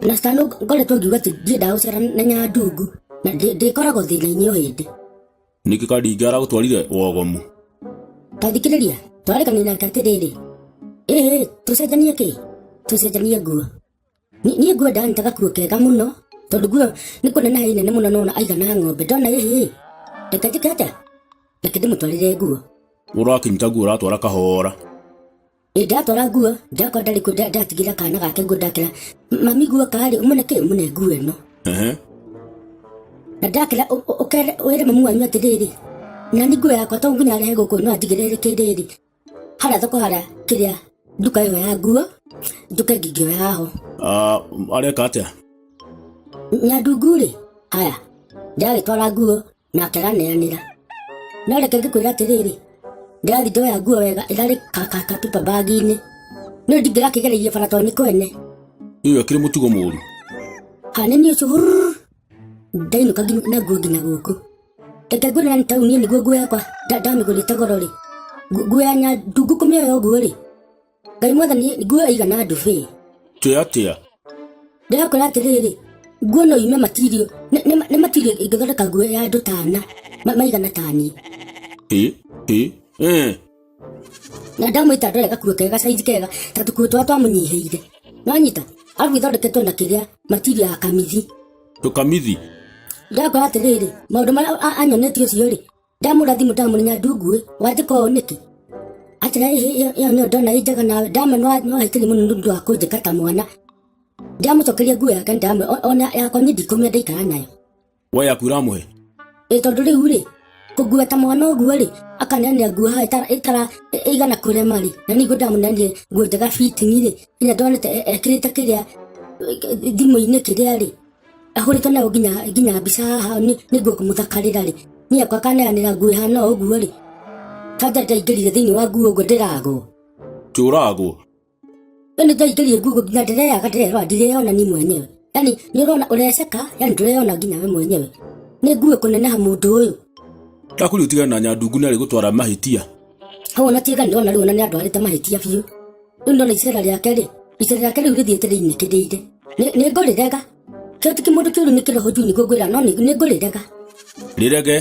Na stano ngoretwo ngiuga ati ndiendaga gũcera na Nyandungu na ndĩkoragwo thĩna-inĩ o hĩndĩ. Nĩkĩ Kadingi aragũtwarire wogomu? Tathikĩrĩria, twarĩkanĩire nake atĩrĩrĩ. Tũcenjanie kĩ? Tũcenjanie nguo. Niĩ nguo ndanitaga gakuo kega mũno, tondũ nguo nĩ kũneneha inene mũno nona aigana ng'ombe. Ndona reke njĩke atĩa? Reke ndĩmũtwarĩre nguo. Ũrakĩnyita nguo ũratwara kahora. Ndatwara nguo, ndakora ndarĩ kuo ndatigĩra kana gake nguo ndakĩra. Mami nguo karĩ, ũmũne kĩ? Ũmũne nguo ĩno. Na ndakĩra wĩre mamu wanyu atĩrĩrĩ. Na nĩ nguo yakwa to nginya arehe gũkũ no andigĩrĩre kĩndĩrĩ. Harĩa thoko harĩa kĩrĩa nduka ĩyo ya nguo, njuke ngingĩoya haho. Areka atĩa? Nyandungu rĩ, haya, ndagĩtwara nguo na akĩraneanĩra. No reke ngĩkwĩra atĩrĩrĩ, ndathi ndoya nguo wega ĩrarĩ katupa bagi-inĩ. No ndingĩrakĩgereirie bara tondũ nĩ kwene. Ĩyo ĩkĩrĩ mũtugo mũru. Hanini ũcio ndainũka na nguo nginya gũkũ. Reke ngwĩra nĩ taũni nĩguo nguo yakwa ndamĩgũrĩte goro rĩ. Nguo ya Nyandungu kũmĩoya ũguo rĩ. Ngai mwathani nguo ĩigana ndubĩ. Atĩa? Ndĩrakwĩra atĩrĩrĩ, nguo no yume matirio. Nĩ matirio ingĩthondeka nguo ya andũ tana. Maigana tani. Na ndamwĩta ndore gakuo kega saizi kega ta tũkuo twa twamũnyihĩire. No nyita, arabu ithondeketwo na kĩrĩa matirio ya kamithi. Tũkamithi? Ndakwĩra atĩrĩrĩ, maũndũ marĩa anyonetio ũcio rĩ, ndamũra thimũ ndamũrĩ Nyandungu wandĩka ũũ nĩkĩ? Atĩra ĩyo nĩyo ndona ĩ njega nawe ndamenya no haitĩri mũno nĩ ũndũ wa kũnjĩka ta mwana. Ndamũcokeria nguo yake ona yakwa niĩ ndikũmĩa ndaikara nayo. We yaku ũramũhe? Tondũ rĩu rĩ, kũngua ta mwana ũguo rĩ, akaneanĩra nguo haha ĩigana kũrema rĩ, na nĩguo ndamũneanire nguo njega fitting rĩ, nginya ndonete ekĩrĩte kĩrĩa thimũ-inĩ kĩrĩa rĩ, ahũrĩtwo nayo nginya mbica haha nĩguo kũmũthakarĩra rĩ. Niĩ akwa akaneanĩra nguo ihana ũguo rĩ, kanja ndaingĩrire thĩinĩ wa nguo ũguo ndĩragwo. Tũragwo? Nĩ ndaingĩrire nguo nginya ndĩreaga ndĩrerora ndireyona ni mwenyewe. Yani nĩ ũrona ũreceka, yani ndũreyona nginya we mwenyewe. Nĩ nguo kũneneha mũndũ ũyũ. Akũrĩ ũtigana na Nyandungu nĩ arĩ gũtwara mahĩtia. Hau ona tiga ndĩrona rĩu ona nĩ andwarĩte mahĩtia biũ. Rĩu ndona icera rĩake rĩu rĩthiĩte rĩinĩkĩrĩire. Nĩ ngũrĩrega. Kĩo ti kĩmũndũ kĩũru nĩ kĩroho njuu nĩguo ngwĩra no nĩ ngũrĩrega. Rĩrege?